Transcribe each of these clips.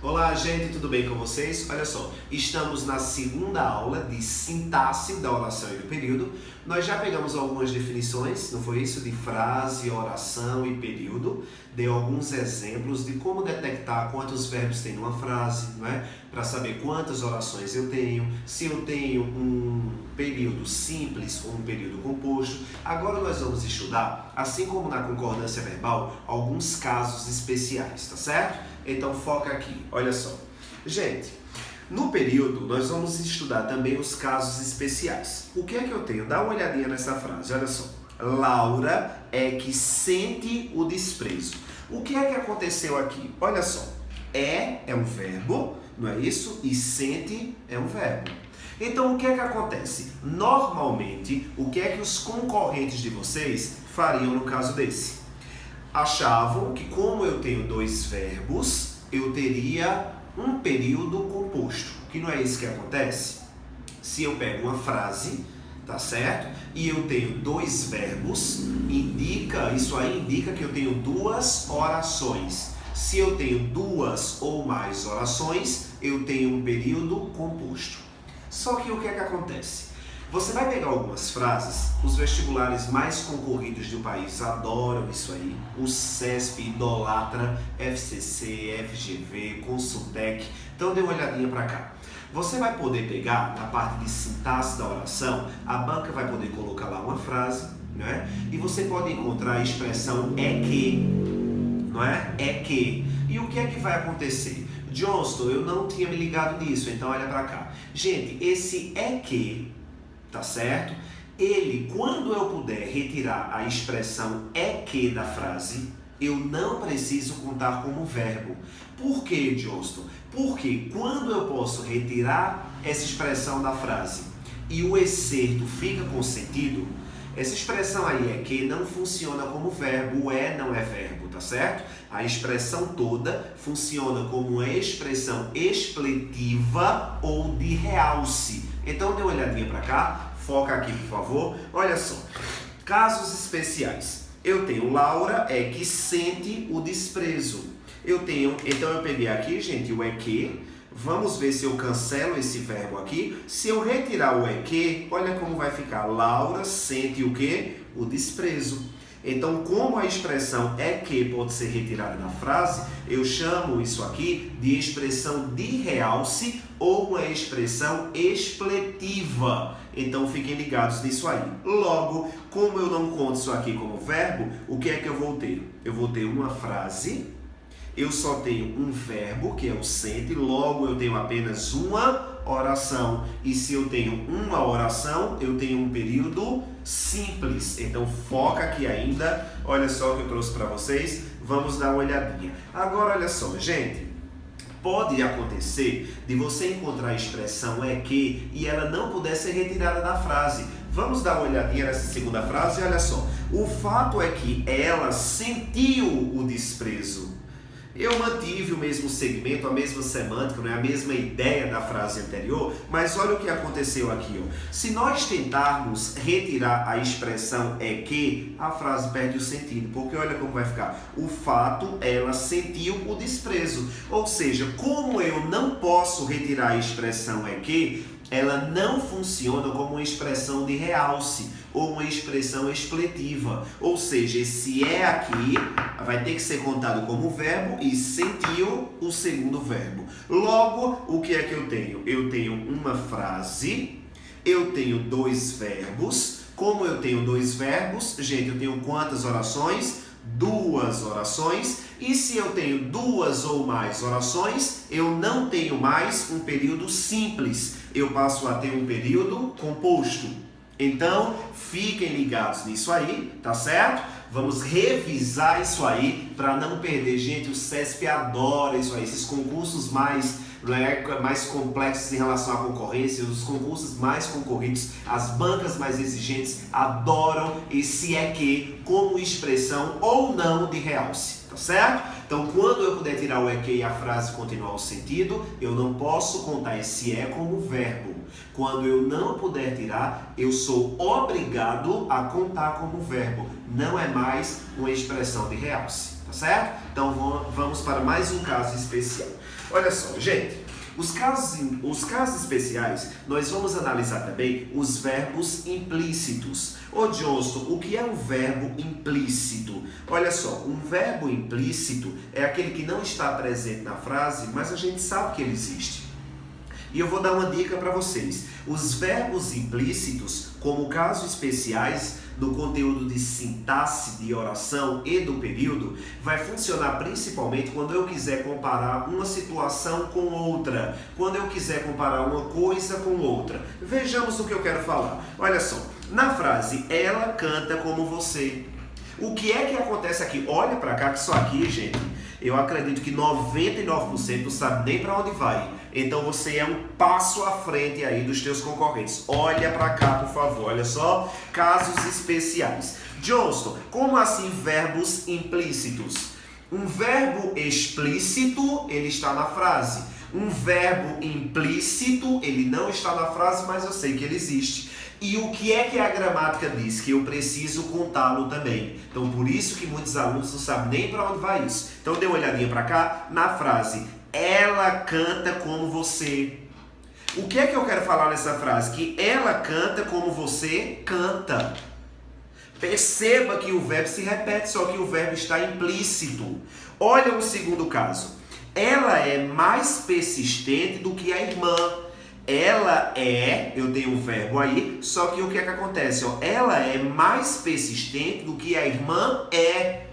Olá, gente, tudo bem com vocês? Olha só, estamos na segunda aula de sintaxe da oração e do período. Nós já pegamos algumas definições, não foi isso? De frase, oração e período. Dei alguns exemplos de como detectar quantos verbos tem numa frase, não é? Para saber quantas orações eu tenho, se eu tenho um período simples ou um período composto. Agora nós vamos estudar, assim como na concordância verbal, alguns casos especiais, tá certo? Então foca aqui, olha só. Gente, no período nós vamos estudar também os casos especiais. O que é que eu tenho? Dá uma olhadinha nessa frase, olha só. Laura é que sente o desprezo. O que é que aconteceu aqui? Olha só, é um verbo, não é isso? E sente é um verbo. Então o que é que acontece? Normalmente, o que é que os concorrentes de vocês fariam no caso desse? Achavam que como eu tenho dois verbos, eu teria um período composto. Que não é isso que acontece? Se eu pego uma frase, tá certo? E eu tenho dois verbos, isso aí indica que eu tenho duas orações. Se eu tenho duas ou mais orações, eu tenho um período composto. Só que o que é que acontece? Você vai pegar algumas frases, os vestibulares mais concorridos do país adoram isso aí, o CESP idolatra, FCC, FGV, Consultec, então dê uma olhadinha para cá. Você vai poder pegar, na parte de sintaxe da oração, a banca vai poder colocar lá uma frase, né? E você pode encontrar a expressão é que, não é? É que. E o que é que vai acontecer? Johnston, eu não tinha me ligado nisso, então olha para cá. Gente, esse é que, tá certo? Ele, quando eu puder retirar a expressão é que da frase, eu não preciso contar como verbo. Por que, Johnston? Porque quando eu posso retirar essa expressão da frase e o excerto fica com sentido, essa expressão aí é que não funciona como verbo, o é não é verbo, tá certo? A expressão toda funciona como uma expressão expletiva ou de realce. Então dê uma olhadinha para cá, foca aqui por favor. Olha só, casos especiais. Eu tenho Laura é que sente o desprezo. Então eu peguei aqui, gente, o é que. Vamos ver se eu cancelo esse verbo aqui. Se eu retirar o é que, olha como vai ficar. Laura sente o quê? O desprezo. Então, como a expressão é que pode ser retirada da frase, eu chamo isso aqui de expressão de realce ou uma expressão expletiva. Então, fiquem ligados nisso aí. Logo, como eu não conto isso aqui como verbo, o que é que eu vou ter? Eu vou ter uma frase. Eu só tenho um verbo, que é o sente, logo eu tenho apenas uma oração. E se eu tenho uma oração, eu tenho um período simples. Então foca aqui ainda, olha só o que eu trouxe para vocês, vamos dar uma olhadinha. Agora olha só, gente, pode acontecer de você encontrar a expressão é que e ela não puder ser retirada da frase. Vamos dar uma olhadinha nessa segunda frase, olha só. O fato é que ela sentiu o desprezo. Eu mantive o mesmo segmento, a mesma semântica, não é a mesma ideia da frase anterior, mas olha o que aconteceu aqui. Ó. Se nós tentarmos retirar a expressão é que, a frase perde o sentido, porque olha como vai ficar. O fato, ela sentiu o desprezo. Ou seja, como eu não posso retirar a expressão é que, ela não funciona como uma expressão de realce ou uma expressão expletiva. Ou seja, esse é aqui vai ter que ser contado como verbo e sentiu o segundo verbo. Logo, o que é que eu tenho? Eu tenho uma frase, eu tenho dois verbos. Como eu tenho dois verbos, gente, eu tenho quantas orações? Duas orações. E se eu tenho duas ou mais orações, eu não tenho mais um período simples. Eu passo a ter um período composto. Então, fiquem ligados nisso aí, tá certo? Vamos revisar isso aí para não perder. Gente, o CESP adora isso aí, esses concursos mais complexos em relação à concorrência, os concursos mais concorridos, as bancas mais exigentes adoram esse é que como expressão ou não de realce, tá certo? Então, quando eu puder tirar o é que e a frase continuar o sentido, eu não posso contar esse é como verbo. Quando eu não puder tirar, eu sou obrigado a contar como verbo. Não é mais uma expressão de realce. Tá certo? Então vamos para mais um caso especial. Olha só, gente, os casos especiais, nós vamos analisar também os verbos implícitos. Ô Johnston, o que é um verbo implícito? Olha só, um verbo implícito é aquele que não está presente na frase, mas a gente sabe que ele existe. E eu vou dar uma dica para vocês. Os verbos implícitos, como casos especiais do conteúdo de sintaxe, de oração e do período, vai funcionar principalmente quando eu quiser comparar uma situação com outra, quando eu quiser comparar uma coisa com outra. Vejamos o que eu quero falar. Olha só, na frase, ela canta como você. O que é que acontece aqui? Olha para cá que isso aqui, gente, eu acredito que 99% não sabe nem para onde vai. Então você é um passo à frente aí dos teus concorrentes. Olha para cá, por favor. Olha só, casos especiais. Johnston, como assim verbos implícitos? Um verbo explícito, ele está na frase. Um verbo implícito, ele não está na frase, mas eu sei que ele existe. E o que é que a gramática diz? Que eu preciso contá-lo também. Então, por isso que muitos alunos não sabem nem para onde vai isso. Então, dê uma olhadinha para cá, na frase, ela canta como você. O que é que eu quero falar nessa frase? Que ela canta como você canta. Perceba que o verbo se repete, só que o verbo está implícito. Olha o segundo caso. Ela é mais persistente do que a irmã. Ela é, eu tenho um verbo aí, só que o que é que acontece? Ela é mais persistente do que a irmã é.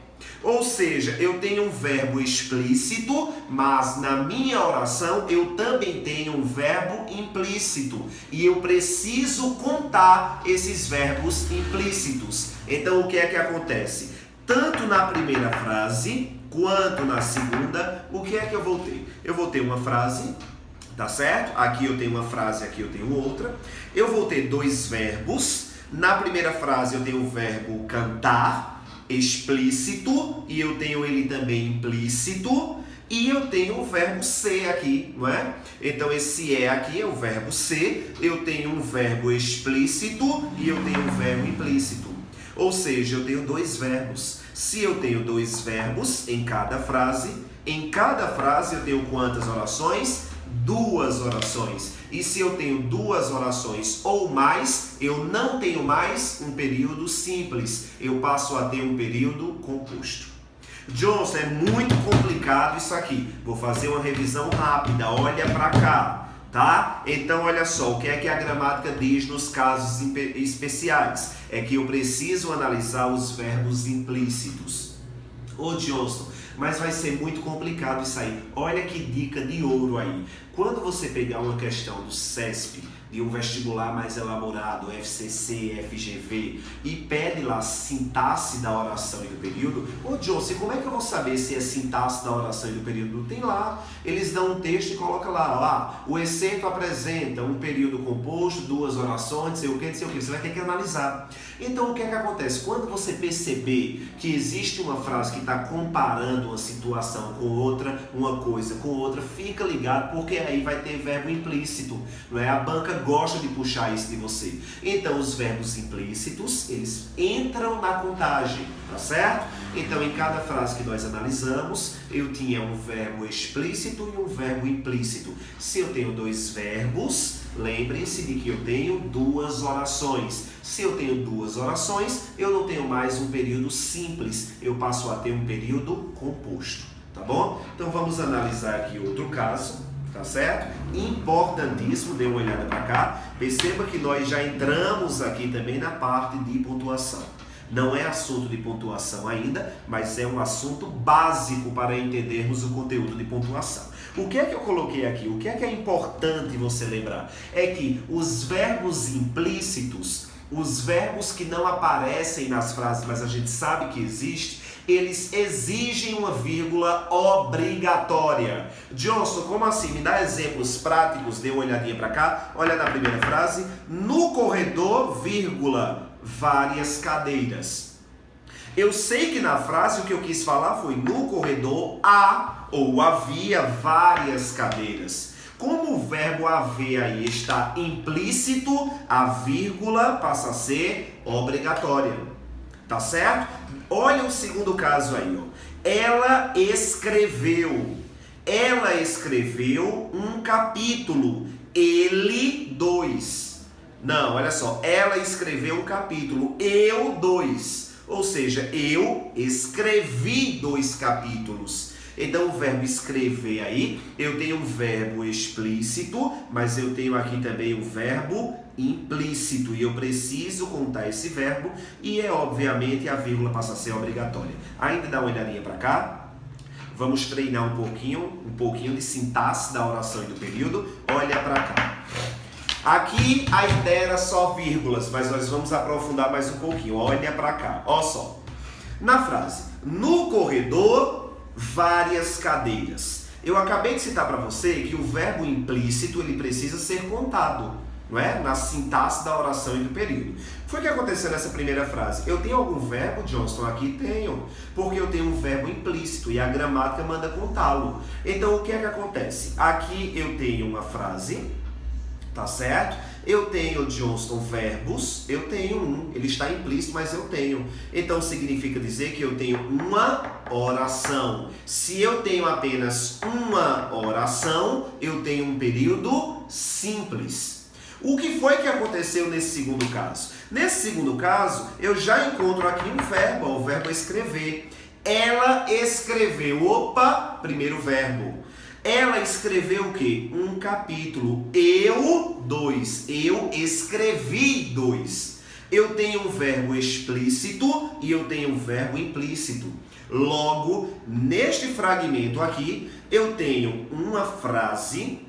Ou seja, eu tenho um verbo explícito, mas na minha oração eu também tenho um verbo implícito. E eu preciso contar esses verbos implícitos. Então o que é que acontece? Tanto na primeira frase quanto na segunda, o que é que eu vou ter? Eu vou ter uma frase. Tá certo? Aqui eu tenho uma frase, aqui eu tenho outra. Eu vou ter dois verbos. Na primeira frase eu tenho o verbo cantar, explícito, e eu tenho ele também implícito. E eu tenho o verbo ser aqui, não é? Então esse é aqui é o verbo ser. Eu tenho um verbo explícito e eu tenho um verbo implícito. Ou seja, eu tenho dois verbos. Se eu tenho dois verbos em cada frase eu tenho quantas orações? Duas orações. E se eu tenho duas orações ou mais, eu não tenho mais um período simples. Eu passo a ter um período composto. Johnston, é muito complicado isso aqui. Vou fazer uma revisão rápida. Olha para cá, tá? Então, olha só, o que é que a gramática diz nos casos especiais? É que eu preciso analisar os verbos implícitos. Ô, Johnston, mas vai ser muito complicado isso aí. Olha que dica de ouro aí. Quando você pegar uma questão do CESP, de um vestibular mais elaborado, FCC, FGV, e pede lá sintaxe da oração e do período, ô Johnston, como é que eu vou saber se é sintaxe da oração e do período? Tem lá, eles dão um texto e colocam lá, o excerto apresenta um período composto, duas orações, não sei o que, você vai ter que analisar. Então o que é que acontece? Quando você perceber que existe uma frase que está comparando uma situação com outra, uma coisa com outra, fica ligado, porque aí vai ter verbo implícito, não é? A banca gosta de puxar isso de você. Então, os verbos implícitos, eles entram na contagem, tá certo? Então, em cada frase que nós analisamos, eu tinha um verbo explícito e um verbo implícito. Se eu tenho dois verbos, lembrem-se de que eu tenho duas orações. Se eu tenho duas orações, eu não tenho mais um período simples, eu passo a ter um período composto, tá bom? Então, vamos analisar aqui outro caso. Tá certo? Importantíssimo, dê uma olhada para cá. Perceba que nós já entramos aqui também na parte de pontuação. Não é assunto de pontuação ainda, mas é um assunto básico para entendermos o conteúdo de pontuação. O que é que eu coloquei aqui? O que é importante você lembrar? É que os verbos implícitos, os verbos que não aparecem nas frases, mas a gente sabe que existe, eles exigem uma vírgula obrigatória. Johnston, como assim? Me dá exemplos práticos, dê uma olhadinha para cá. Olha na primeira frase. No corredor, vírgula, várias cadeiras. Eu sei que na frase o que eu quis falar foi no corredor há ou havia várias cadeiras. Como o verbo haver aí está implícito, a vírgula passa a ser obrigatória. Tá certo? Olha o segundo caso aí, ó. Ela escreveu. Ela escreveu um capítulo. Ele, 2. Não, olha só. Ela escreveu um capítulo. Eu, 2. Ou seja, eu escrevi 2 capítulos. Então, o verbo escrever aí, eu tenho um verbo explícito, mas eu tenho aqui também o verbo implícito. E eu preciso contar esse verbo e, obviamente, a vírgula passa a ser obrigatória. Ainda dá uma olhadinha para cá. Vamos treinar um pouquinho de sintaxe da oração e do período. Olha para cá. Aqui a ideia era só vírgulas, mas nós vamos aprofundar mais um pouquinho. Olha para cá. Olha só. Na frase, no corredor, várias cadeiras. Eu acabei de citar para você que o verbo implícito ele precisa ser contado, não é? Na sintaxe da oração e do período. Foi o que aconteceu nessa primeira frase. Eu tenho algum verbo, Johnston? Aqui tenho, porque eu tenho um verbo implícito e a gramática manda contá-lo. Então, o que é que acontece? Aqui eu tenho uma frase, tá certo? Eu tenho, Johnston, verbos, eu tenho um, ele está implícito, mas eu tenho. Então, significa dizer que eu tenho uma oração. Se eu tenho apenas uma oração, eu tenho um período simples. O que foi que aconteceu nesse segundo caso? Nesse segundo caso, eu já encontro aqui um verbo, o verbo escrever. Ela escreveu, opa, primeiro verbo. Ela escreveu o quê? Um capítulo. Eu, 2. Eu escrevi 2. Eu tenho um verbo explícito e eu tenho um verbo implícito. Logo, neste fragmento aqui, eu tenho uma frase,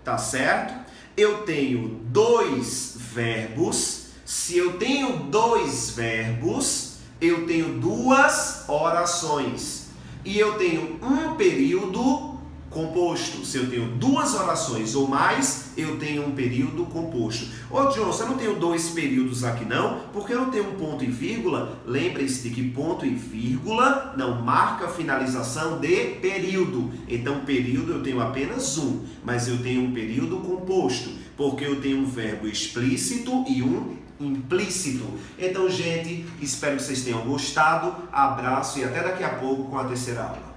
tá certo? Eu tenho 2 verbos. Se eu tenho 2 verbos, eu tenho 2 orações. E eu tenho um período composto. Se eu tenho 2 orações ou mais, eu tenho um período composto. Ô, Johnson, eu não tenho 2 períodos aqui não, porque eu não tenho um ponto e vírgula. Lembre-se de que ponto e vírgula não marca a finalização de período. Então, período eu tenho apenas um, mas eu tenho um período composto, porque eu tenho um verbo explícito e um implícito. Então, gente, espero que vocês tenham gostado. Abraço e até daqui a pouco com a terceira aula.